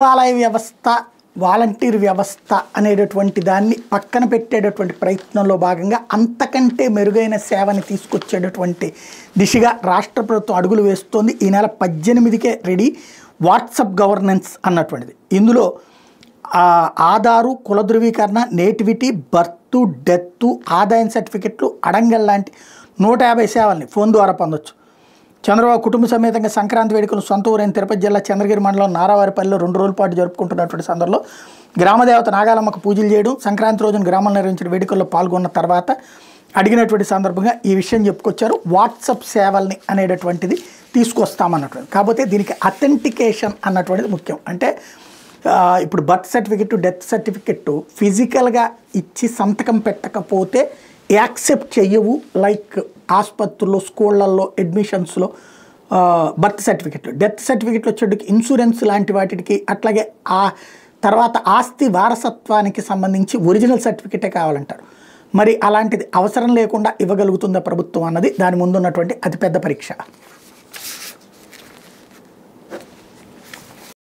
సచివాలయ వ్యవస్థ వాలంటీర్ వ్యవస్థ అనేటటువంటి దాన్ని పక్కన పెట్టేటటువంటి ప్రయత్నంలో భాగంగా అంతకంటే మెరుగైన సేవని తీసుకొచ్చేటటువంటి దిశగా రాష్ట్ర ప్రభుత్వం అడుగులు వేస్తోంది. ఈ నెల 18కే రెడీ వాట్సాప్ గవర్నెన్స్ అన్నటువంటిది. ఇందులో ఆధారు, కుల ధృవీకరణ, నేటివిటీ, బర్త్, డెత్, ఆదాయం సర్టిఫికెట్లు, అడంగల్ లాంటి 150 సేవల్ని ఫోన్ ద్వారా పొందొచ్చు. చంద్రబాబు కుటుంబ సమేతంగా సంక్రాంతి వేడుకలు సొంత ఊరైన తిరుపతి జిల్లా చంద్రగిరి మండలం నారావారిపల్లిలో 2 రోజుల పాటు జరుపుకుంటున్నటువంటి సందర్భంలో గ్రామదేవత నాగాలమ్మకు పూజలు చేయడం, సంక్రాంతి రోజున గ్రామంలో నిర్వహించిన వేడుకల్లో పాల్గొన్న తర్వాత అడిగినటువంటి సందర్భంగా ఈ విషయం చెప్పుకొచ్చారు. వాట్సాప్ సేవల్ని అనేటటువంటిది తీసుకొస్తామన్నటువంటి. కాకపోతే దీనికి అథెంటికేషన్ అన్నటువంటిది ముఖ్యం. అంటే ఇప్పుడు బర్త్ సర్టిఫికెట్, డెత్ సర్టిఫికెట్ ఫిజికల్గా ఇచ్చి సంతకం పెట్టకపోతే యాక్సెప్ట్ చెయ్యవు. లైక్ ఆసుపత్రుల్లో, స్కూళ్ళల్లో, అడ్మిషన్స్లో బర్త్ సర్టిఫికెట్లు, డెత్ సర్టిఫికెట్లు వచ్చేటికి ఇన్సూరెన్స్ లాంటి వాటికి, అట్లాగే ఆ తర్వాత ఆస్తి వారసత్వానికి సంబంధించి ఒరిజినల్ సర్టిఫికెటే కావాలంటారు. మరి అలాంటిది అవసరం లేకుండా ఇవ్వగలుగుతుందా ప్రభుత్వం అన్నది దాని ముందున్నటువంటి అతిపెద్ద పరీక్ష.